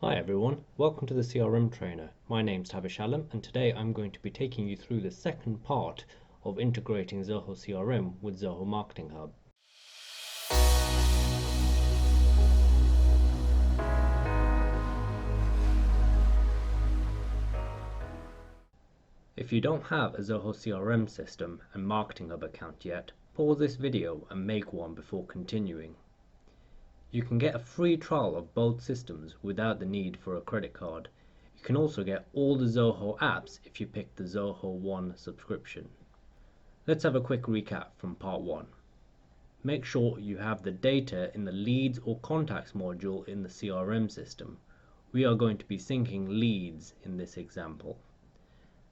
Hi everyone, welcome to the CRM Trainer. My name's Tabish Alam and today I'm going to be taking you through the second part of integrating Zoho CRM with Zoho Marketing Hub. If you don't have a Zoho CRM system and Marketing Hub account yet, pause this video and make one before continuing. You can get a free trial of both systems without the need for a credit card. You can also get all the Zoho apps if you pick the Zoho One subscription. Let's have a quick recap from part 1. Make sure you have the data in the leads or contacts module in the CRM system. We are going to be syncing leads in this example.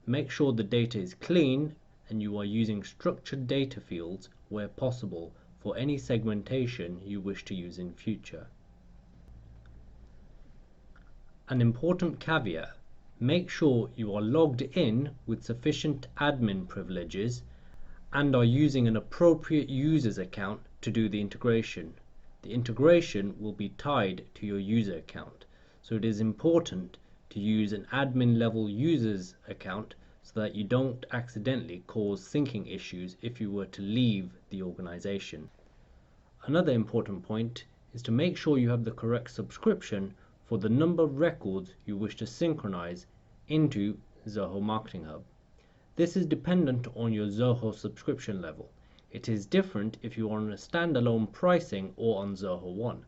Make sure the data is clean and you are using structured data fields where possible for any segmentation you wish to use in future. An important caveat: make sure you are logged in with sufficient admin privileges and are using an appropriate user's account to do the integration. The integration will be tied to your user account, so it is important to use an admin level user's account so that you don't accidentally cause syncing issues if you were to leave the organization. Another important point is to make sure you have the correct subscription for the number of records you wish to synchronize into Zoho Marketing Hub. This is dependent on your Zoho subscription level. It is different if you are on a standalone pricing or on Zoho One.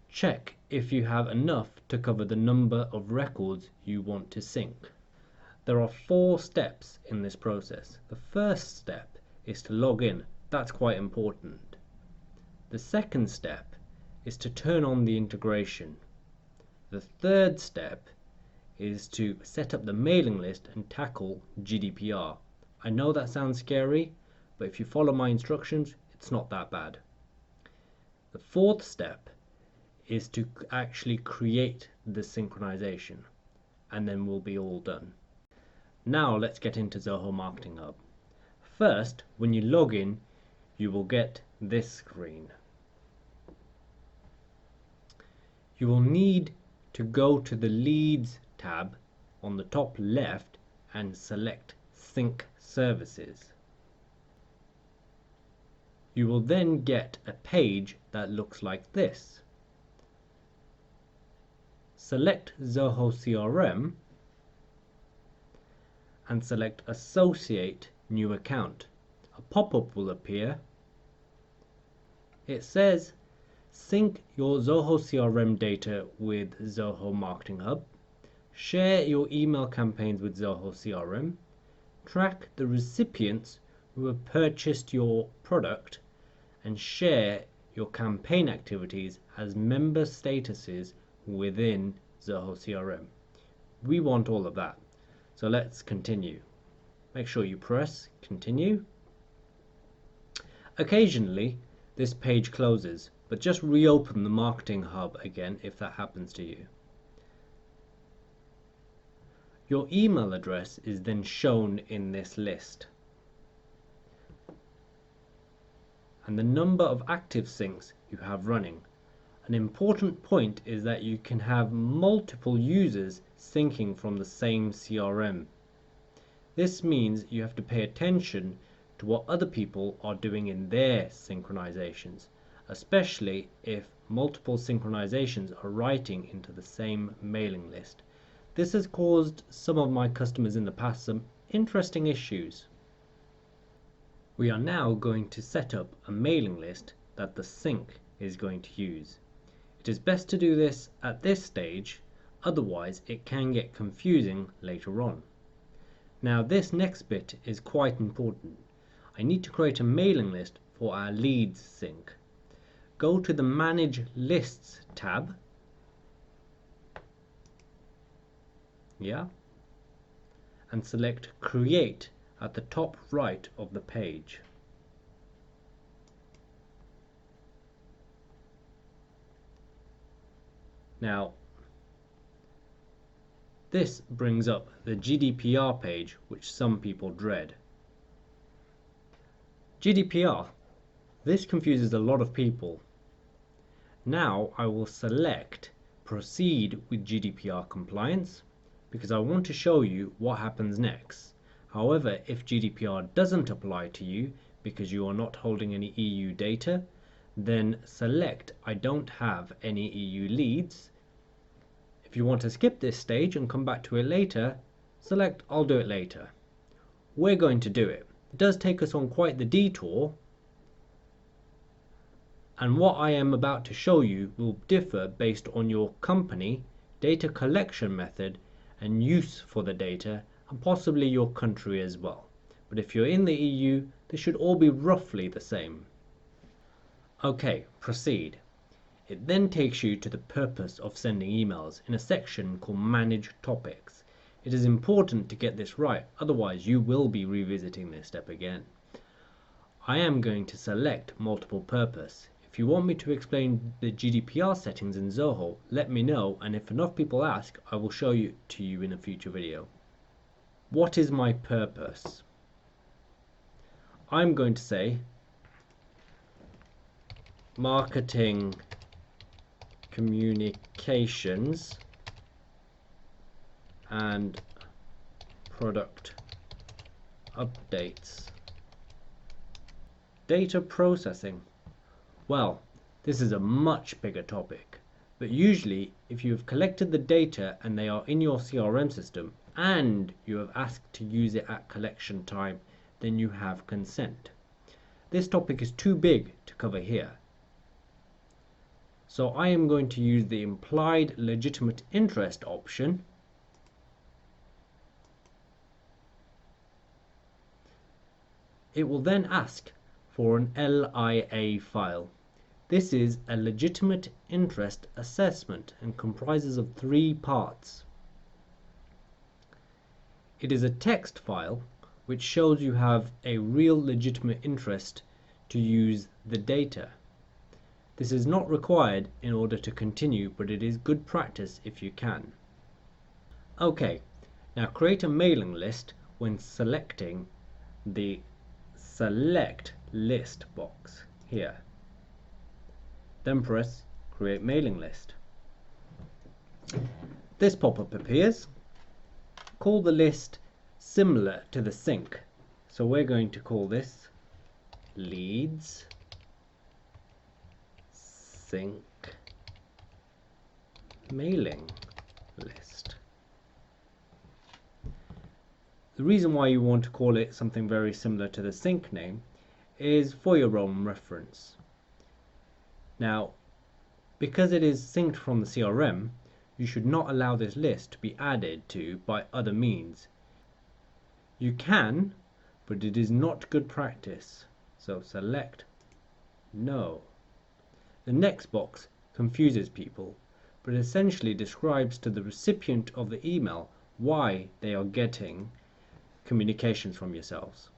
Check if you have enough to cover the number of records you want to sync. There are 4 steps in this process. The first step is to log in. That's quite important. The second step is to turn on the integration. The third step is to set up the mailing list and tackle GDPR. I know that sounds scary, but if you follow my instructions, it's not that bad. The fourth step is to actually create the synchronization, and then we'll be all done. Now let's get into Zoho Marketing Hub. First, when you log in, you will get this screen. You will need to go to the Leads tab on the top left and select Sync Services. You will then get a page that looks like this. Select Zoho CRM and select Associate New Account. A pop-up will appear. It says sync your Zoho CRM data with Zoho Marketing Hub, share your email campaigns with Zoho CRM, track the recipients who have purchased your product, and share your campaign activities as member statuses within Zoho CRM. We want all of that. So let's continue. Make sure you press continue. Occasionally, this page closes, but just reopen the Marketing Hub again if that happens to you. Your email address is then shown in this list, and the number of active syncs you have running. An important point is that you can have multiple users syncing from the same CRM. This means you have to pay attention to what other people are doing in their synchronizations, especially if multiple synchronizations are writing into the same mailing list. This has caused some of my customers in the past some interesting issues. We are now going to set up a mailing list that the sync is going to use. It is best to do this at this stage, otherwise it can get confusing later on. Now this next bit is quite important. I need to create a mailing list for our leads sync. Go to the Manage Lists tab. And select Create at the top right of the page. Now, this brings up the GDPR page, which some people dread. GDPR. This confuses a lot of people. Now I will select proceed with GDPR compliance because I want to show you what happens next. However, if GDPR doesn't apply to you because you are not holding any EU data, then select I don't have any EU leads. If you want to skip this stage and come back to it later, select I'll do it later. We're going to do it. It does take us on quite the detour, and what I am about to show you will differ based on your company, data collection method, and use for the data, and possibly your country as well. But if you're in the EU, they should all be roughly the same. Okay, proceed. It then takes you to the purpose of sending emails in a section called Manage Topics. It is important to get this right, otherwise you will be revisiting this step again. I am going to select multiple purpose. If you want me to explain the GDPR settings in Zoho, let me know, and if enough people ask, I will show you to you in a future video. What is my purpose? I'm going to say marketing communications and product updates. Data processing. Well, this is a much bigger topic, but usually if you have collected the data and they are in your CRM system and you have asked to use it at collection time, then you have consent. This topic is too big to cover here. So I am going to use the implied legitimate interest option. It will then ask for an LIA file. This is a legitimate interest assessment and comprises of 3 parts. It is a text file which shows you have a real legitimate interest to use the data. This is not required in order to continue, but it is good practice if you can. Okay, now create a mailing list when selecting the Select List box here. Then press Create Mailing List. This pop-up appears. Call the list similar to the sync. So we're going to call this Leads Sync Mailing List. The reason why you want to call it something very similar to the sync name is for your own reference. Now, because it is synced from the CRM, you should not allow this list to be added to by other means. You can, but it is not good practice. So select No. The next box confuses people, but essentially describes to the recipient of the email why they are getting communications from yourselves.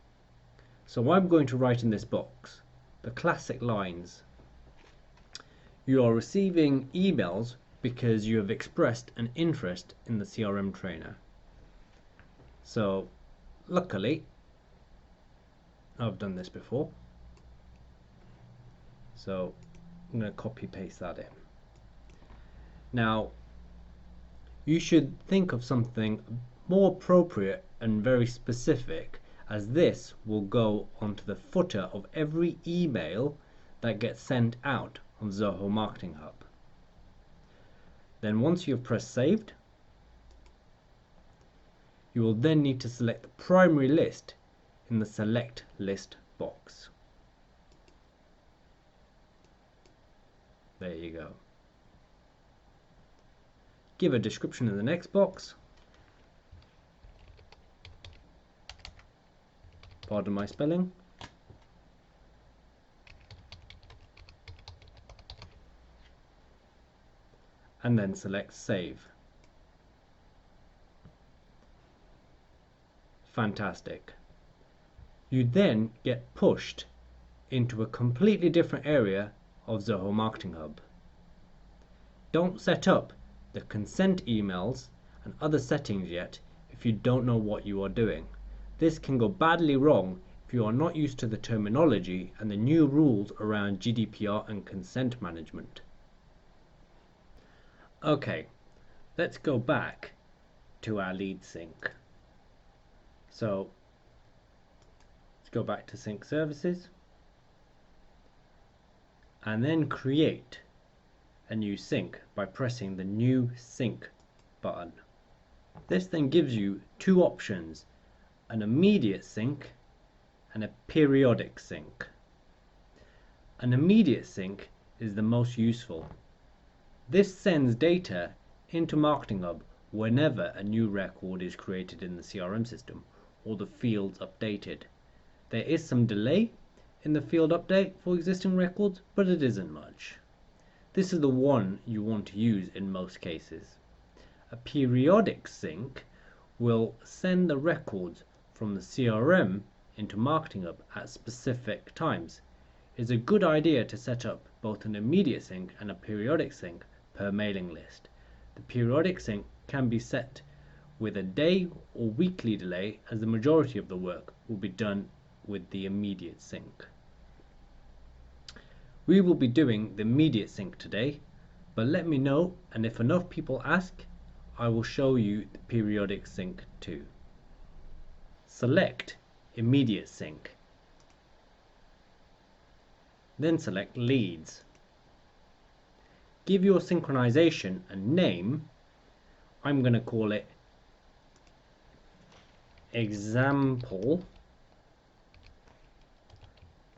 So I'm going to write in this box the classic lines. You are receiving emails because you have expressed an interest in the CRM trainer. So luckily I've done this before, so I'm going to copy paste that in. Now you should think of something more appropriate and very specific, as this will go onto the footer of every email that gets sent out on Zoho Marketing Hub. Then once you've pressed saved, you will then need to select the primary list in the select list box. There you go. Give a description in the next box. Pardon my spelling. And then select Save. Fantastic. You then get pushed into a completely different area of Zoho Marketing Hub. Don't set up the consent emails and other settings yet if you don't know what you are doing. This can go badly wrong if you are not used to the terminology and the new rules around GDPR and consent management. Okay, let's go back to our lead sync. So let's go back to sync services and then create a new sync by pressing the new sync button. This then gives you two options, an immediate sync and a periodic sync. An immediate sync is the most useful. This sends data into Marketing Hub whenever a new record is created in the CRM system or the fields updated. There is some delay in the field update for existing records, but it isn't much. This is the one you want to use in most cases. A periodic sync will send the records from the CRM into Marketing Hub at specific times. It's a good idea to set up both an immediate sync and a periodic sync per mailing list. The periodic sync can be set with a day or weekly delay, as the majority of the work will be done with the immediate sync. We will be doing the immediate sync today, but let me know, and if enough people ask, I will show you the periodic sync too. Select immediate sync. Then select leads. Give your synchronization a name. I'm going to call it example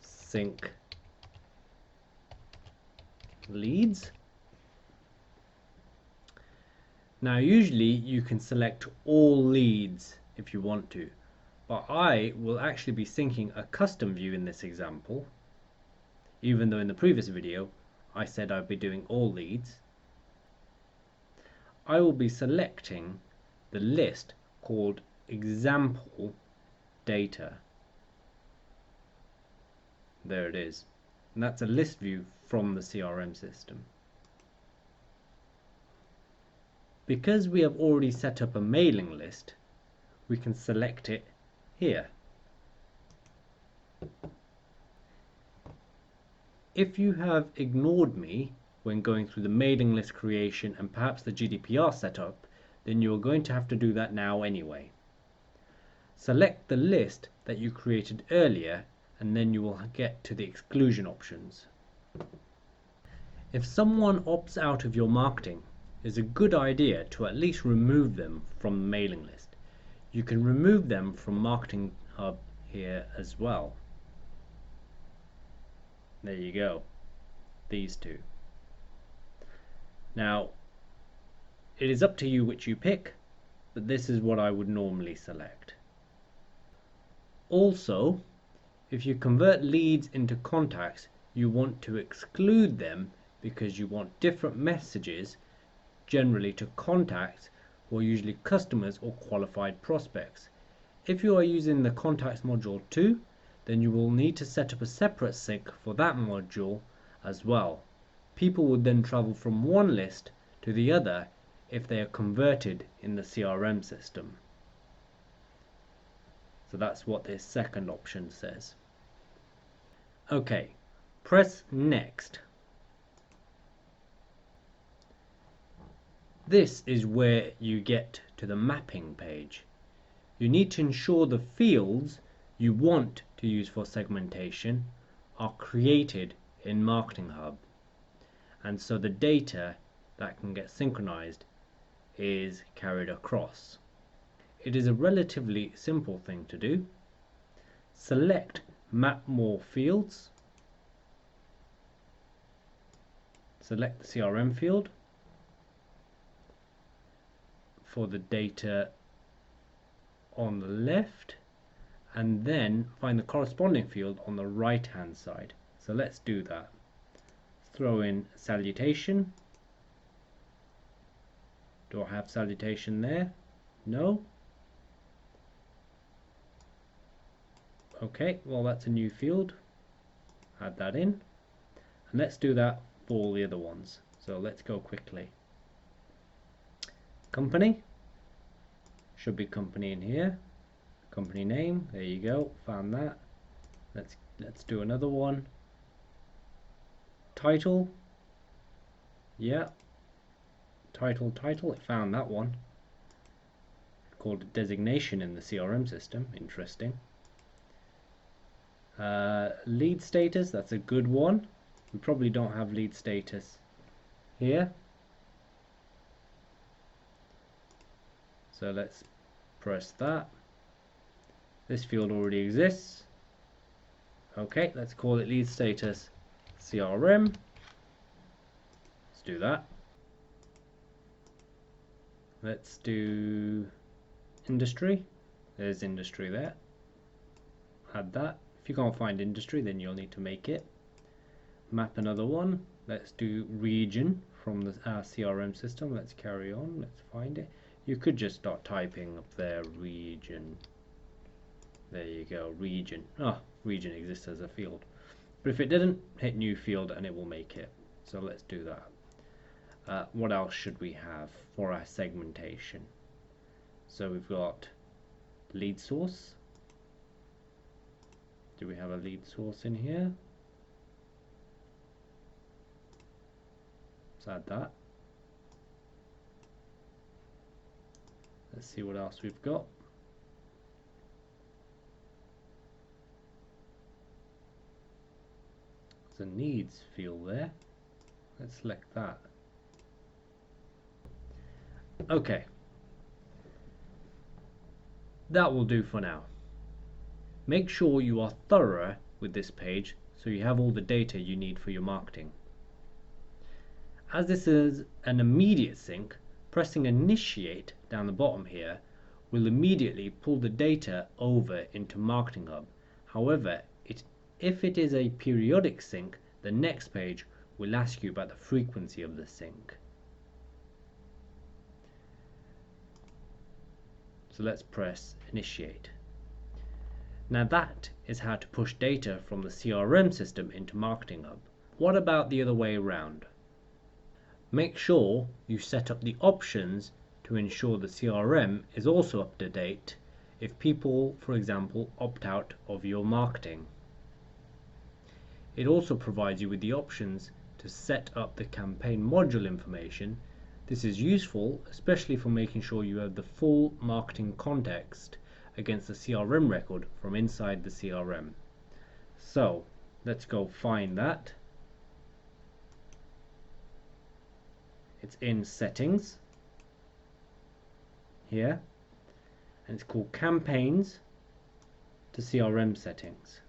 sync leads. Now usually you can select all leads if you want to, but I will actually be syncing a custom view in this example, even though in the previous video I said I'd be doing all leads. I will be selecting the list called example data. There it is. And that's a list view from the CRM system. Because we have already set up a mailing list, we can select it here. If you have ignored me when going through the mailing list creation and perhaps the GDPR setup, then you're going to have to do that now anyway. Select the list that you created earlier and then you will get to the exclusion options. If someone opts out of your marketing, it's a good idea to at least remove them from the mailing list. You can remove them from Marketing Hub here as well. There you go, these two. Now, it is up to you which you pick, but this is what I would normally select. Also, if you convert leads into contacts, you want to exclude them because you want different messages generally to contacts who are usually customers or qualified prospects. If you are using the contacts module too, then you will need to set up a separate sync for that module as well. People would then travel from one list to the other if they are converted in the CRM system. So that's what this second option says. Okay, press next. This is where you get to the mapping page. You need to ensure the fields you want to use for segmentation are created in Marketing Hub, and so the data that can get synchronized is carried across. It is a relatively simple thing to do. Select Map More Fields. Select the CRM field for the data on the left, and then find the corresponding field on the right hand side. So let's do that. Throw in salutation. Do I have salutation there? No. Okay, well that's a new field. Add that in. And let's do that for all the other ones. So let's go quickly. Company. Should be company in here. Company name, there you go, found that. Let's do another one. Title. Yeah. title, it found that one. Called a designation in the CRM system. Interesting. Lead status, that's a good one. We probably don't have lead status here. So let's press that. This field already exists. Okay, let's call it lead status CRM. Let's do that. Let's do industry. There's industry there. Add that. If you can't find industry, then you'll need to make it. Map another one. Let's do region from the CRM system. Let's carry on. Let's find it. You could just start typing up there, region. There you go, region. Region exists as a field. But if it didn't, hit new field and it will make it. So let's do that. What else should we have for our segmentation? So we've got lead source. Do we have a lead source in here? Let's add that. Let's see what else we've got. There's a needs field there. Let's select that. Okay. That will do for now. Make sure you are thorough with this page so you have all the data you need for your marketing. As this is an immediate sync, pressing initiate down the bottom here will immediately pull the data over into Marketing Hub. However, if it is a periodic sync, the next page will ask you about the frequency of the sync. So let's press initiate. Now that is how to push data from the CRM system into Marketing Hub. What about the other way around? Make sure you set up the options to ensure the CRM is also up to date if people, for example, opt out of your marketing. It also provides you with the options to set up the campaign module information. This is useful, especially for making sure you have the full marketing context against the CRM record from inside the CRM. So let's go find that. It's in settings here, and it's called campaigns to CRM settings.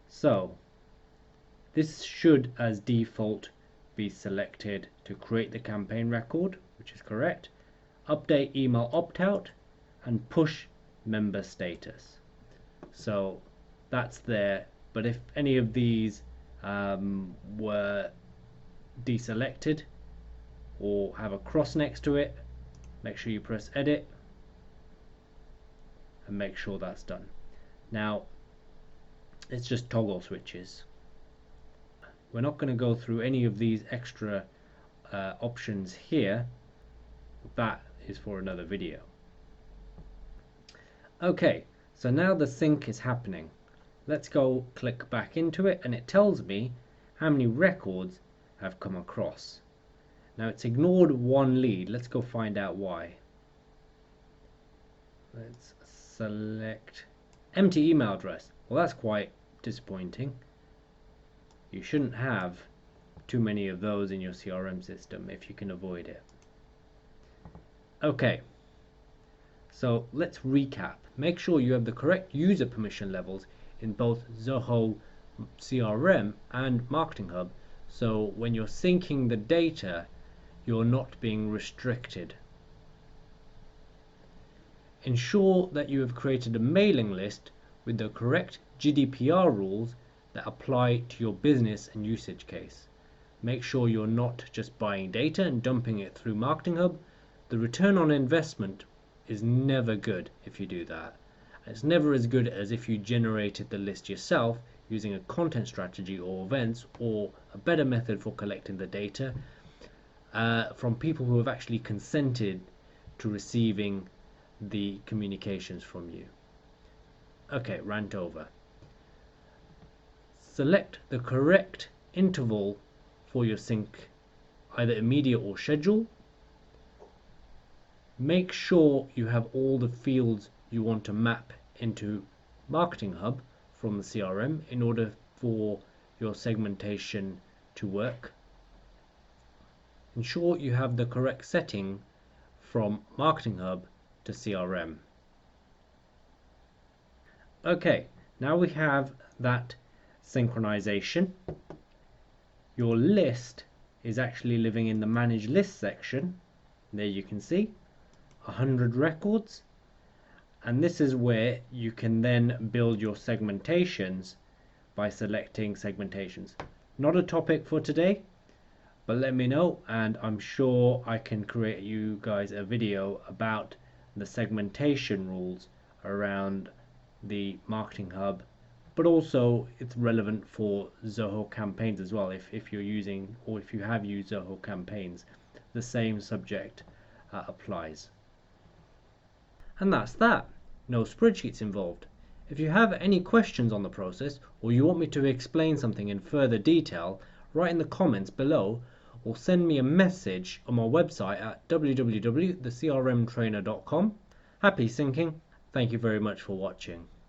So this should as default be selected to create the campaign record, which is correct, update email opt-out, and push member status. So that's there, but if any of these were deselected or have a cross next to it, make sure you press edit and make sure that's done. Now it's just toggle switches. We're not going to go through any of these extra options here. That is for another video. Okay, so now the sync is happening. Let's go click back into it, and it tells me how many records have come across. Now it's ignored one lead. Let's go find out why. Let's select empty email address. Well, that's quite disappointing. You shouldn't have too many of those in your CRM system if you can avoid it. Okay, so let's recap. Make sure you have the correct user permission levels in both Zoho CRM and Marketing Hub, so when you're syncing the data, you're not being restricted. Ensure that you have created a mailing list with the correct GDPR rules that apply to your business and usage case. Make sure you're not just buying data and dumping it through Marketing Hub. The return on investment is never good if you do that. It's never as good as if you generated the list yourself using a content strategy or events, or a better method for collecting the data from people who have actually consented to receiving the communications from you. Okay, rant over. Select the correct interval for your sync, either immediate or schedule. Make sure you have all the fields you want to map into Marketing Hub from the CRM in order for your segmentation to work. Ensure you have the correct setting from Marketing Hub to CRM. Okay, now we have that synchronization. Your list is actually living in the Manage List section. There you can see 100 records, and this is where you can then build your segmentations by selecting segmentations. Not a topic for today, but let me know and I'm sure I can create you guys a video about the segmentation rules around the Marketing Hub, but also it's relevant for Zoho campaigns as well. If you're using, or if you have used Zoho campaigns, the same subject applies. And that's that. No spreadsheets involved. If you have any questions on the process, or you want me to explain something in further detail, write in the comments below or send me a message on my website at www.thecrmtrainer.com. Happy syncing. Thank you very much for watching.